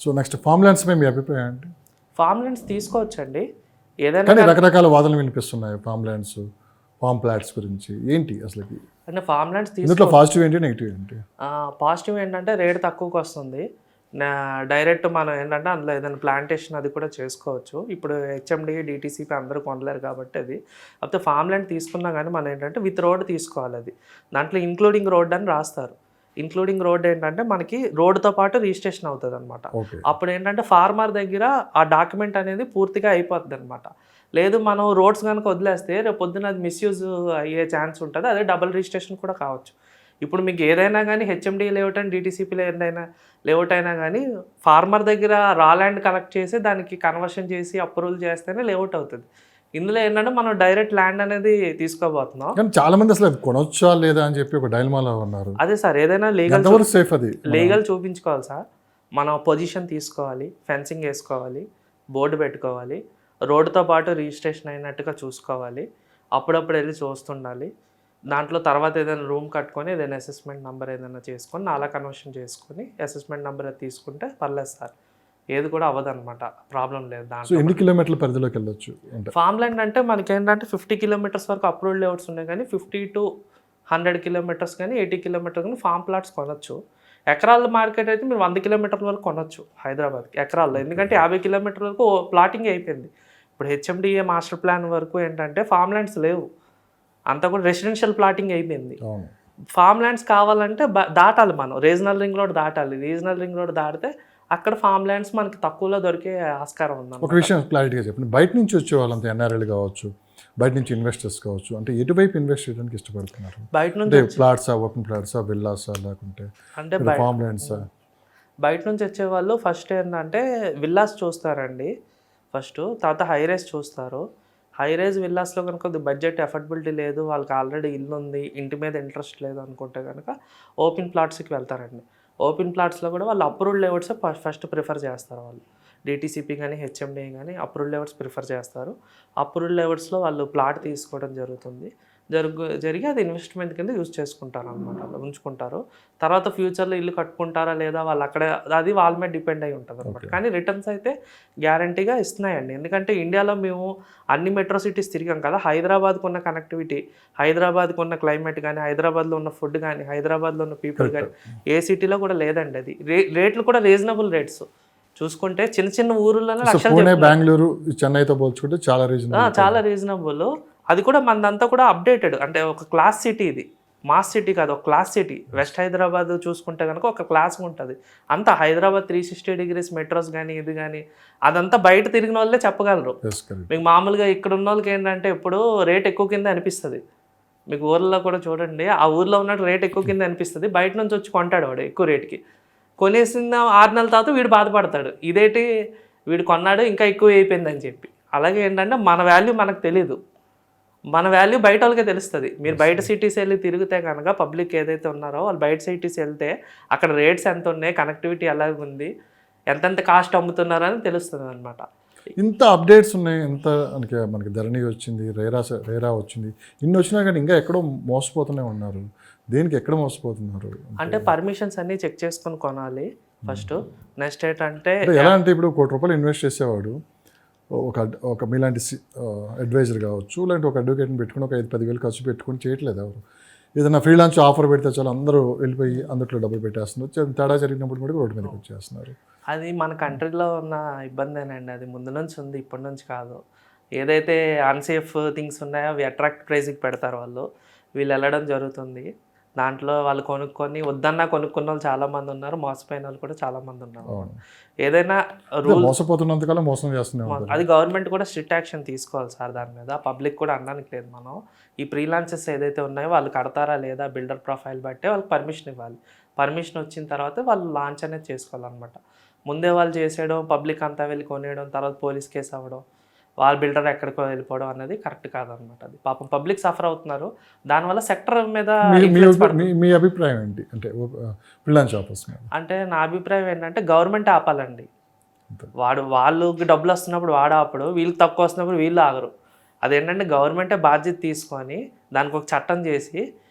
So next form ల్యాండ్స్పై మీ అభిప్రాయం ఏంటి? Form lands తీసుకోవచ్చండి, ఏదైనా కానీ రకరకాల వాదనలు వినిపిస్తున్నాయి ఫామ్ ల్యాండ్స్, ఫామ్ ప్లాట్స్ గురించి. ఏంటి అసలు అంటే ఫామ్ ల్యాండ్స్ ఇందులో పాజిటివ్ ఏంటి, నెగిటివ్ ఏంటి? పాజిటివ్ ఏంటంటే రేట్ తక్కువకి వస్తుంది. డైరెక్ట్ మనం ఏంటంటే అందులో ఏదైనా ప్లాంటేషన్ అది కూడా చేసుకోవచ్చు. ఇప్పుడు హెచ్ఎండి డిటీసీపీ అందరూ కొనలేరు కాబట్టి అది. కాకపోతే ఫామ్ ల్యాండ్ తీసుకున్నా కానీ మనం ఏంటంటే విత్ రోడ్ తీసుకోవాలి. అది దాంట్లో ఇంక్లూడింగ్ రోడ్ అని రాస్తారు. ఇంక్లూడింగ్ రోడ్ ఏంటంటే మనకి రోడ్తో పాటు రిజిస్ట్రేషన్ అవుతుంది అనమాట. అప్పుడు ఏంటంటే ఫార్మర్ దగ్గర ఆ డాక్యుమెంట్ అనేది పూర్తిగా అయిపోతుంది అనమాట. లేదు మనం రోడ్స్ కనుక వదిలేస్తే రేపు పొద్దున అది మిస్యూజ్ అయ్యే ఛాన్స్ ఉంటుంది. అదే డబుల్ రిజిస్ట్రేషన్ కూడా కావచ్చు. ఇప్పుడు మీకు ఏదైనా కానీ HMD layout and DTCP layout అయినా కానీ ఫార్మర్ దగ్గర రా ల్యాండ్ కలెక్ట్ చేసి దానికి కన్వర్షన్ చేసి అప్రూవల్ చేస్తేనే లేఅవుట్ అవుతుంది. ఇందులో ఏంటంటే మనం డైరెక్ట్ ల్యాండ్ అనేది తీసుకోబోతున్నాం. కానీ చాలా మంది అసలు కొనొచ్చా లేదా అని చెప్పి ఒక డైలమాలో ఉన్నారు. అదే సార్, ఏదైనా లీగల్ చూపించుకోవాలి సార్. మనం పొజిషన్ తీసుకోవాలి, ఫెన్సింగ్ వేసుకోవాలి, బోర్డు పెట్టుకోవాలి, రోడ్డుతో పాటు రిజిస్ట్రేషన్ అయినట్టుగా చూసుకోవాలి, అప్పుడప్పుడు వెళ్ళి చూస్తుండాలి. దాంట్లో తర్వాత ఏదైనా రూమ్ కట్టుకొని ఏదైనా అసెస్మెంట్ నెంబర్ ఏదైనా చేసుకొని నాలా కన్వర్షన్ చేసుకొని అసెస్మెంట్ నెంబర్ అది తీసుకుంటే పర్లేదు సార్, ఏది కూడా అవ్వదన్నమాట, ప్రాబ్లం లేదు. దాంట్లో ఎన్ని కిలోమీటర్ల పరిధిలోకి వెళ్ళొచ్చు? ఫామ్ ల్యాండ్ అంటే మనకి ఏంటంటే 50 కిలోమీటర్స్ వరకు అప్రూవ్డ్ లేఅవుట్స్ ఉన్నాయి, కానీ 50 to 100 కిలోమీటర్స్ కానీ 80 కిలోమీటర్స్ కానీ ఫామ్ ప్లాట్స్ కొనొచ్చు. ఎకరాల మార్కెట్ అయితే మీరు 100 కిలోమీటర్ల వరకు కొనొచ్చు హైదరాబాద్కి ఎకరాల్లో, ఎందుకంటే 50 కిలోమీటర్ల వరకు ప్లాటింగ్ అయిపోయింది. ఇప్పుడు హెచ్ఎండిఏ మాస్టర్ ప్లాన్ వరకు ఏంటంటే ఫామ్ ల్యాండ్స్ లేవు, అంతా కూడా రెసిడెన్షియల్ ప్లాటింగ్ అయిపోయింది. ఫామ్ ల్యాండ్స్ కావాలంటే దాటాలి, మనం రీజనల్ రింగ్ రోడ్ దాటాలి. రీజనల్ రింగ్ రోడ్ దాటితే అక్కడ ఫామ్ ల్యాండ్స్ మనకి తక్కువలో దొరికే ఆస్కారం ఉంది. ఒక విషయం క్లారిటీగా చెప్పండి, బయట నుంచి వచ్చే వాళ్ళంతా ఎన్ఆర్ఐలు కావచ్చు, బయట నుంచి ఇన్వెస్టర్స్ కావచ్చు, అంటే ఎటువైపు ఇన్వెస్ట్ చేయడానికి ఇష్టపడుతున్నారు? బయట నుంచి ప్లాట్సా, ఓపెన్ ప్లాట్సా, విల్లాసా, లేకుంటే అంటే ఫామ్ ల్యాండ్సా? బయట నుంచి వచ్చే వాళ్ళు ఫస్ట్ ఏంటంటే విల్లాస్ చూస్తారండి ఫస్ట్, తర్వాత హై రైజ్ చూస్తారు. హై రైజ్ విల్లాస్లో కనుక బడ్జెట్ ఎఫర్డబిలిటీ లేదు, వాళ్ళకి ఆల్రెడీ ఇల్లు ఉంది, ఇంటి మీద ఇంట్రెస్ట్ లేదు అనుకుంటే కనుక ఓపెన్ ప్లాట్స్కి వెళ్తారండి. ఓపెన్ ప్లాట్స్లో కూడా వాళ్ళు అప్రూవ్డ్ లేఅవుట్స్ ఫస్ట్ ప్రిఫర్ చేస్తారు. వాళ్ళు డిటీసీపీ కానీ హెచ్ఎండి కానీ అప్రూవ్డ్ లేఅవుట్స్ ప్రిఫర్ చేస్తారు. అప్రూవ్డ్ లేఅవుట్స్లో వాళ్ళు ప్లాట్ తీసుకోవడం జరుగుతుంది. జరిగి అది ఇన్వెస్ట్మెంట్ కింద యూజ్ చేసుకుంటారు అనమాట, ఉంచుకుంటారు. తర్వాత ఫ్యూచర్లో ఇల్లు కట్టుకుంటారా లేదా వాళ్ళు అక్కడే, అది వాళ్ళ మీద డిపెండ్ అయి ఉంటుంది అనమాట. కానీ రిటర్న్స్ అయితే గ్యారంటీగా ఇస్తున్నాయండి, ఎందుకంటే ఇండియాలో మేము అన్ని మెట్రో సిటీస్ తిరిగాం కదా. హైదరాబాద్కు ఉన్న కనెక్టివిటీ, హైదరాబాద్కు ఉన్న క్లైమేట్ కానీ, హైదరాబాద్లో ఉన్న ఫుడ్ కానీ, హైదరాబాద్లో ఉన్న పీపుల్ కానీ ఏ సిటీలో కూడా లేదండి. అది రేట్లు కూడా రీజనబుల్ రేట్స్ చూసుకుంటే చిన్న చిన్న ఊర్లోనే లక్షలు, బెంగళూరు, చెన్నైతో పోల్చుకుంటే చాలా రీజనబుల్. అది కూడా మనదంతా కూడా అప్డేటెడ్, అంటే ఒక క్లాస్ సిటీ, ఇది మాస్ సిటీ కాదు, ఒక క్లాస్ సిటీ. వెస్ట్ హైదరాబాద్ చూసుకుంటే కనుక ఒక క్లాస్ ఉంటుంది. అంతా హైదరాబాద్ 360 degrees మెట్రోస్ కానీ ఇది కానీ అదంతా బయట తిరిగిన వాళ్ళే చెప్పగలరు. మీకు మామూలుగా ఇక్కడ ఉన్న వాళ్ళకి ఏంటంటే ఎప్పుడు రేట్ ఎక్కువ కింద అనిపిస్తుంది. మీకు ఊర్లో కూడా చూడండి, ఆ ఊర్లో ఉన్నట్టు రేట్ ఎక్కువ కింద అనిపిస్తుంది, బయట నుంచి వచ్చి కొంటాడు వాడు ఎక్కువ రేట్కి. కొనేసిన 6 నెలల తర్వాత వీడు బాధపడతాడు, ఇదేంటి వీడు కొన్నాడు ఇంకా ఎక్కువ అయిపోయిందని చెప్పి. అలాగే ఏంటంటే మన వాల్యూ మనకు తెలీదు, మన వాల్యూ బయట వాళ్ళకే తెలుస్తుంది. మీరు బయట సిటీస్ వెళ్ళి తిరిగితే కనుక పబ్లిక్ ఏదైతే ఉన్నారో వాళ్ళు బయట సిటీస్ వెళ్తే అక్కడ రేట్స్ ఎంత ఉన్నాయి, కనెక్టివిటీ ఎలాగ ఉంది, ఎంతెంత కాస్ట్ అమ్ముతున్నారో అని తెలుస్తుంది అనమాట. ఇంత అప్డేట్స్ ఉన్నాయి, ఎంత మనకి ధరణి వచ్చింది, రేరా వచ్చింది, ఇన్ని వచ్చినా కానీ ఇంకా ఎక్కడో మోసపోతూనే ఉన్నారు. దేనికి ఎక్కడ మోసపోతున్నారు అంటే పర్మిషన్స్ అన్నీ చెక్ చేసుకొని కొనాలి ఫస్ట్. నెక్స్ట్ ఏంటంటే ఎలా అంటే ఇప్పుడు ₹1 కోటి ఇన్వెస్ట్ చేసేవాడు ఒక మీలాంటి అడ్వైజర్ కావచ్చు, లేదంటే ఒక అడ్వకేట్ని పెట్టుకుని ఒక 5-10 వేలు ఖర్చు పెట్టుకుని చేయట్లేదు ఎవరు. ఏదైనా ఫ్రీలాన్స్ ఆఫర్ పెడితే చాలు అందరూ వెళ్ళిపోయి అందులో డబ్బులు పెట్టేస్తున్నారు. తేడా జరిగినప్పుడు కూడా రోడ్డు మీదకి వచ్చేస్తున్నారు. అది మన కంట్రీలో ఉన్న ఇబ్బందేనండి, అది ముందు నుంచి ఉంది, ఇప్పటి నుంచి కాదు. ఏదైతే అన్సేఫ్ థింగ్స్ ఉన్నాయో అవి అట్రాక్ట్ ప్రైజ్కి పెడతారు వాళ్ళు, వీళ్ళు వెళ్ళడం జరుగుతుంది. దాంట్లో వాళ్ళు కొనుక్కొని వద్దన్నా కొనుక్కున్న వాళ్ళు చాలామంది ఉన్నారు, మోసపోయిన వాళ్ళు కూడా చాలామంది ఉన్నారు. ఏదైనా రూల్ మోసపోతున్నంతకాలం మోసం చేస్తున్నారు, అది గవర్నమెంట్ కూడా స్ట్రిక్ట్ యాక్షన్ తీసుకోవాలి సార్ దాని మీద. పబ్లిక్ కూడా అనడానికి లేదు. మనం ఈ ఫ్రీలాన్సర్స్ ఏదైతే ఉన్నాయో వాళ్ళు కడతారా లేదా బిల్డర్ ప్రొఫైల్ బట్టే వాళ్ళకి పర్మిషన్ ఇవ్వాలి. పర్మిషన్ వచ్చిన తర్వాత వాళ్ళు లాంచ్ అనేది చేసుకోవాలన్నమాట. ముందే వాళ్ళు చేసేయడం, పబ్లిక్ అంతా వెళ్ళి కొనేయడం, తర్వాత పోలీస్ కేసు అవ్వడం, వాళ్ళ బిల్డర్ ఎక్కడికో వెళ్ళిపోవడం అనేది కరెక్ట్ కాదనమాట. అది పాపం పబ్లిక్ సఫర్ అవుతున్నారు, దానివల్ల సెక్టర్ మీద. మీ అభిప్రాయం ఏంటి అంటే ఫ్రీలాన్స్ ఆఫర్స్ మీద? అంటే నా అభిప్రాయం ఏంటంటే గవర్నమెంట్ ఆపాలండి. వాళ్ళకి డబ్బులు వస్తున్నప్పుడు వాడు ఆపడు, వీళ్ళకి తక్కువ వస్తున్నప్పుడు వీళ్ళు ఆగరు. అదేంటంటే గవర్నమెంటే బాధ్యత తీసుకొని దానికి ఒక చట్టం చేసి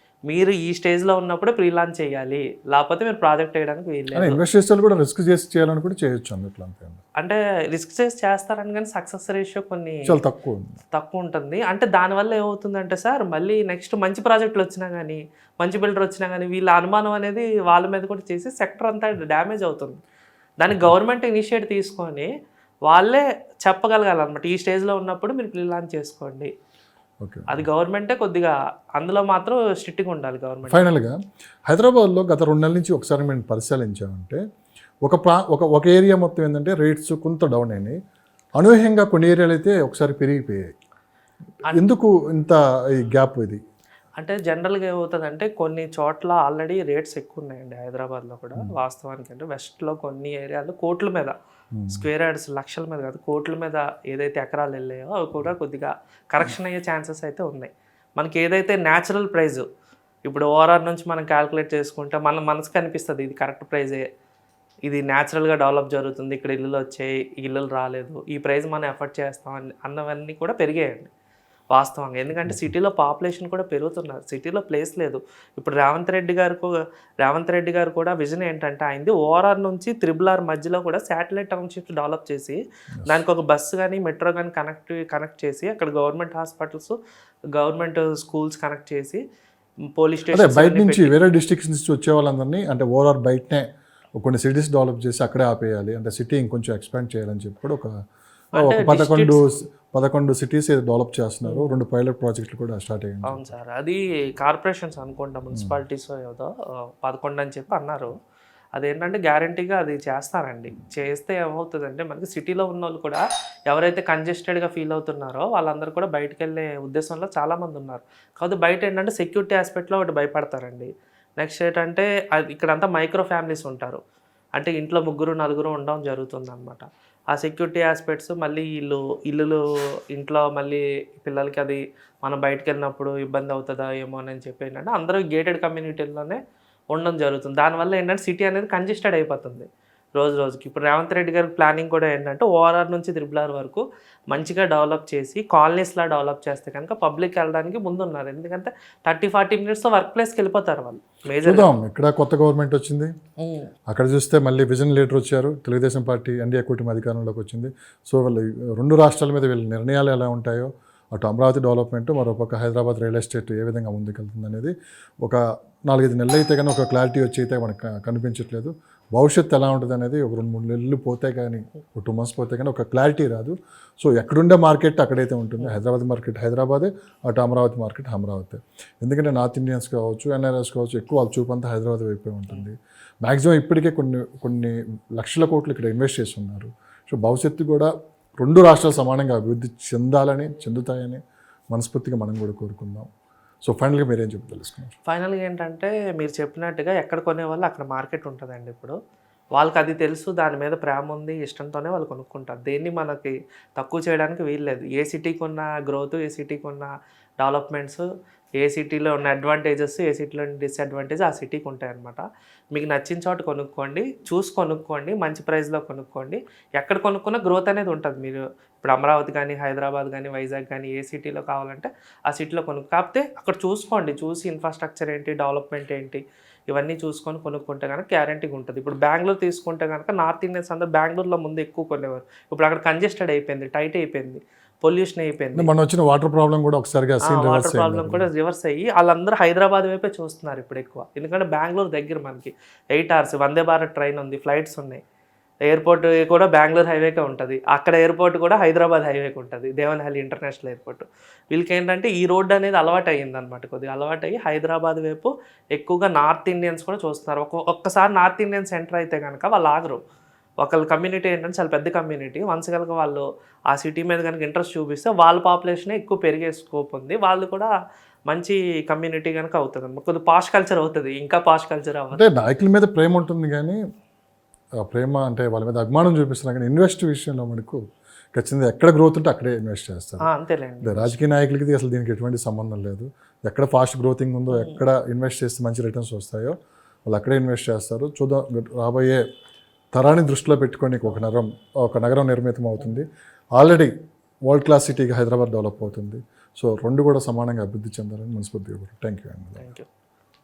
మీరు ఈ స్టేజ్లో ఉన్నప్పుడే ప్రీ లాంచ్ చేయాలి, లేకపోతే మీరు ప్రాజెక్ట్ వేయడానికి వీల్లేదు. ఇన్వెస్ట్ చేసే కూడా రిస్క్ చేసి చేయాలని కూడా చేయొచ్చు అందుట్లో, అంతే అంటే రిస్క్ చేసి చేస్తారని కానీ సక్సెస్ రేషియో కొన్ని చాలా తక్కువ ఉంది. తక్కువ ఉంటుంది. అంటే దానివల్ల ఏమవుతుందంటే సార్, మళ్ళీ నెక్స్ట్ మంచి ప్రాజెక్టులు వచ్చినా కానీ, మంచి బిల్డర్ వచ్చినా కానీ వీళ్ళ అనుమానం అనేది వాళ్ళ మీద కూడా చేసి సెక్టర్ అంతా డ్యామేజ్ అవుతుంది. దానికి గవర్నమెంట్ ఇనిషియేట్ తీసుకొని వాళ్ళే చెప్పగలగాలన్నమాట, ఈ స్టేజ్లో ఉన్నప్పుడు మీరు ప్రీ లాంచ్ చేసుకోండి. ఓకే, అది గవర్నమెంటే కొద్దిగా అందులో మాత్రం స్ట్రిక్ట్గా ఉండాలి గవర్నమెంట్. ఫైనల్గా హైదరాబాద్లో గత 2 నెలల నుంచి ఒకసారి మేము పరిశీలించామంటే ఒక ఏరియా మొత్తం ఏంటంటే రేట్స్ కొంత డౌన్ అయినాయి, అనూహ్యంగా కొన్ని ఏరియాలు అయితే ఒకసారి పెరిగిపోయాయి. ఎందుకు ఇంత ఈ గ్యాప్ ఇది? అంటే జనరల్గా ఏమవుతుందంటే కొన్ని చోట్ల ఆల్రెడీ రేట్స్ ఎక్కువ ఉన్నాయండి హైదరాబాద్లో కూడా. వాస్తవానికి అంటే వెస్ట్లో కొన్ని ఏరియాలు కోట్ల మీద, స్క్వేర్ యార్డ్స్ లక్షల మీద కాదు కోట్ల మీద ఏదైతే ఎకరాలు వెళ్ళాయో అవి కూడా కొద్దిగా కరెక్షన్ అయ్యే ఛాన్సెస్ అయితే ఉన్నాయి. మనకి ఏదైతే న్యాచురల్ ప్రైజ్ ఇప్పుడు ఓఆర్ఆర్ నుంచి మనం క్యాల్కులేట్ చేసుకుంటే మన మనసుకు అనిపిస్తుంది ఇది కరెక్ట్ ప్రైజే, ఇది న్యాచురల్గా డెవలప్ జరుగుతుంది, ఇక్కడ ఇల్లులు వచ్చాయి, ఇల్లులు రాలేదు, ఈ ప్రైస్ మనం ఎఫర్ట్ చేస్తాం అన్నవన్నీ కూడా పెరిగాయండి వాస్తవంగా. ఎందుకంటే సిటీలో పాపులేషన్ కూడా పెరుగుతున్నారు, సిటీలో ప్లేస్ లేదు. ఇప్పుడు రేవంత్ రెడ్డి గారు కూడా విజన్ ఏంటంటే ఆయనది ఓఆర్ఆర్ నుంచి RRR మధ్యలో కూడా శాటిలైట్ టౌన్షిప్స్ డెవలప్ చేసి దానికి ఒక బస్సు కానీ మెట్రో కానీ కనెక్ట్ చేసి అక్కడ government hospitals, government schools connect చేసి పోలీస్ స్టేషన్ బయట నుంచి వేరే డిస్ట్రిక్ట్స్ నుంచి వచ్చే వాళ్ళందరినీ అంటే ఓఆర్ఆర్ బయటనే కొన్ని సిటీస్ డెవలప్ చేసి అక్కడే ఆపేయాలి, అంటే సిటీ ఇంకొంచెం ఎక్స్పాండ్ చేయాలని చెప్పి కూడా ఒక 11 సిటీస్ డెవలప్ చేస్తున్నారు. 2 పైలట్ ప్రాజెక్టులు కూడా స్టార్ట్ అయ్యాయి. అవును సార్, అది కార్పొరేషన్స్ అనుకుంటా, మున్సిపాలిటీస్ ఏదో 11 అని చెప్పి అన్నారు. అదేంటంటే గ్యారంటీగా అది చేస్తారండి. చేస్తే ఏమవుతుందంటే మనకి సిటీలో ఉన్న వాళ్ళు కూడా ఎవరైతే కంజెస్టెడ్గా ఫీల్ అవుతున్నారో వాళ్ళందరూ కూడా బయటకు వెళ్ళే ఉద్దేశంలో చాలామంది ఉన్నారు. కాకపోతే బయట ఏంటంటే సెక్యూరిటీ ఆస్పెక్ట్లో ఒకటి భయపడతారండి. నెక్స్ట్ ఏంటంటే అది ఇక్కడంతా మైక్రో ఫ్యామిలీస్ ఉంటారు, అంటే ఇంట్లో 3-4 ఉండడం జరుగుతుంది అనమాట. ఆ సెక్యూరిటీ ఆస్పెక్ట్స్ మళ్ళీ ఇల్లులు ఇంట్లో మళ్ళీ పిల్లలకి అది మనం బయటకు వెళ్ళినప్పుడు ఇబ్బంది అవుతుందా ఏమో అని చెప్పి ఏంటంటే అందరూ గేటెడ్ కమ్యూనిటీల్లోనే ఉండడం జరుగుతుంది. దానివల్ల ఏంటంటే సిటీ అనేది కంజెస్టెడ్ అయిపోతుంది రోజుకి. ఇప్పుడు రేవంత్ రెడ్డి గారి ప్లానింగ్ కూడా ఏంటంటే ఓఆర్ఆర్ నుంచి RRR వరకు మంచిగా డెవలప్ చేసి కాలనీస్లా డెవలప్ చేస్తే కనుక పబ్లిక్ వెళ్ళడానికి ముందున్నారు. ఎందుకంటే 30-40 మినిట్స్తో వర్క్ ప్లేస్కి వెళ్ళిపోతారు వాళ్ళు. చూద్దాం, ఇక్కడ కొత్త గవర్నమెంట్ వచ్చింది, అక్కడ చూస్తే మళ్ళీ విజన్ లీడర్ వచ్చారు, తెలుగుదేశం పార్టీ ఎన్డీఏ కూటమి అధికారంలోకి వచ్చింది. సో వాళ్ళు 2 రాష్ట్రాల మీద వీళ్ళ నిర్ణయాలు ఎలా ఉంటాయో, అటు అమరావతి డెవలప్మెంట్, మరోపక్క హైదరాబాద్ రియల్ ఎస్టేట్ ఏ విధంగా ముందుకెళ్తుంది అనేది ఒక 4-5 నెలలు అయితే కానీ ఒక క్లారిటీ వచ్చి అయితే మనకు కనిపించట్లేదు. భవిష్యత్తు ఎలా ఉంటుంది అనేది ఒక 2-3 నెలలు పోతే కానీ, ఒక 2 months పోతే కానీ ఒక క్లారిటీ రాదు. సో ఎక్కడుండే మార్కెట్ అక్కడైతే ఉంటుంది. హైదరాబాద్ మార్కెట్ హైదరాబాదే, అటు అమరావతి మార్కెట్ అమరావతి. ఎందుకంటే నార్త్ ఇండియన్స్ కావచ్చు, ఎన్ఆర్ఎస్ కావచ్చు, ఎక్కువ వాళ్ళ చూపంతా హైదరాబాద్ వైపే ఉంటుంది. మ్యాక్సిమం ఇప్పటికే కొన్ని లక్షల కోట్లు ఇక్కడ ఇన్వెస్ట్ చేసి ఉన్నారు. సో భవిష్యత్తు కూడా 2 రాష్ట్రాలు సమానంగా అభివృద్ధి చెందుతాయని మనస్ఫూర్తిగా మనం కూడా కోరుకుందాం. సో ఫైనల్గా మీరేం చెప్పి తెలుసుకున్నారు? ఫైనల్గా ఏంటంటే మీరు చెప్పినట్టుగా ఎక్కడ కొనేవాళ్ళు అక్కడ మార్కెట్ ఉంటుందండి. ఇప్పుడు వాళ్ళకి అది తెలుసు, దాని మీద ప్రేమ ఉంది, ఇష్టంతోనే వాళ్ళు కొనుక్కుంటారు. దేన్ని మనకి తక్కువ చేయడానికి వీల్లేదు. ఏ సిటీకి ఉన్న గ్రోత్, ఏ సిటీకి ఉన్న డెవలప్మెంట్స్, ఏ సిటీలో ఉన్న అడ్వాంటేజెస్, ఏ సిటీలో ఉన్న డిసడ్వాంటేజ్ ఆ సిటీకి ఉంటాయన్నమాట. మీకు నచ్చిన చోట కొనుక్కోండి, కొనుక్కోండి, మంచి ప్రైస్లో కొనుక్కోండి. ఎక్కడ కొనుక్కున్న గ్రోత్ అనేది ఉంటుంది. మీరు ఇప్పుడు అమరావతి కానీ, హైదరాబాద్ కానీ, వైజాగ్ కానీ ఏ సిటీలో కావాలంటే ఆ సిటీలో కాకపోతే అక్కడ చూసి ఇన్ఫ్రాస్ట్రక్చర్ ఏంటి, డెవలప్మెంట్ ఏంటి, ఇవన్నీ చూసుకొని కొనుక్కుంటే కనుక గ్యారంటీగా ఉంటుంది. ఇప్పుడు బెంగళూరు తీసుకుంటే కనుక నార్త్ ఇండియన్స్ అందరూ బెంగళూరులో ముందు ఎక్కువ కొనేవారు. ఇప్పుడు అక్కడ కంజెస్టెడ్ అయిపోయింది, టైట్ అయిపోయింది, పొల్యూషన్ అయిపోయింది. మనం వచ్చిన వాటర్ ప్రాబ్లం కూడా ఒకసారిగా వాటర్ ప్రాబ్లం కూడా రివర్స్ అయ్యి వాళ్ళందరూ హైదరాబాద్ వైపే చూస్తున్నారు ఇప్పుడు ఎక్కువ. ఎందుకంటే బెంగళూరు దగ్గర మనకి 8 hours వందే భారత్ ట్రైన్ ఉంది, ఫ్లైట్స్ ఉన్నాయి, ఎయిర్పోర్ట్ కూడా బెంగళూరు హైవేకే ఉంటుంది, అక్కడ ఎయిర్పోర్ట్ కూడా హైదరాబాద్ హైవేకి ఉంటుంది, దేవనహల్లి ఇంటర్నేషనల్ ఎయిర్పోర్ట్. వీళ్ళకి ఏంటంటే ఈ రోడ్డు అనేది అలవాటు అయ్యింది అనమాట, కొద్దిగా అలవాటు అయ్యి హైదరాబాద్ వైపు ఎక్కువగా నార్త్ ఇండియన్స్ కూడా చూస్తున్నారు. ఒక్కసారి నార్త్ ఇండియన్స్ ఎంటర్ అయితే కనుక వాళ్ళు ఆగరు. ఒకళ్ళ కమ్యూనిటీ ఏంటంటే చాలా పెద్ద కమ్యూనిటీ, వన్స్ కనుక వాళ్ళు ఆ సిటీ మీద కనుక ఇంట్రెస్ట్ చూపిస్తే వాళ్ళ పాపులేషన్ ఎక్కువ పెరిగే స్కోప్ ఉంది. వాళ్ళు కూడా మంచి కమ్యూనిటీ కనుక అవుతుంది అన్నమాట. కొద్దిగా పాష్ కల్చర్ అవుతుంది, ఇంకా పాష్ కల్చర్ అవ్వదు. అంటే నాయకుల మీద ప్రేమ ఉంటుంది కానీ ప్రేమ అంటే వాళ్ళ మీద అభిమానం చూపిస్తున్నారు కానీ ఇన్వెస్ట్ విషయంలో మనకు ఖచ్చితంగా ఎక్కడ గ్రోత్ ఉంటే అక్కడే ఇన్వెస్ట్ చేస్తారు. అంతేలేండి, రాజకీయ నాయకులకి అసలు దీనికి ఎటువంటి సంబంధం లేదు. ఎక్కడ ఫాస్ట్ గ్రోతింగ్ ఉందో, ఎక్కడ ఇన్వెస్ట్ చేస్తే మంచి రిటర్న్స్ వస్తాయో వాళ్ళు అక్కడే ఇన్వెస్ట్ చేస్తారు. చూద్దాం, రాబోయే తరాన్ని దృష్టిలో పెట్టుకొని ఒక నగరం నిర్మితం అవుతుంది. ఆల్రెడీ వరల్డ్ క్లాస్ సిటీగా హైదరాబాద్ డెవలప్ అవుతుంది. సో 2 కూడా సమానంగా అభివృద్ధి చెందాలని మనస్ఫూర్తిగా. Thank you.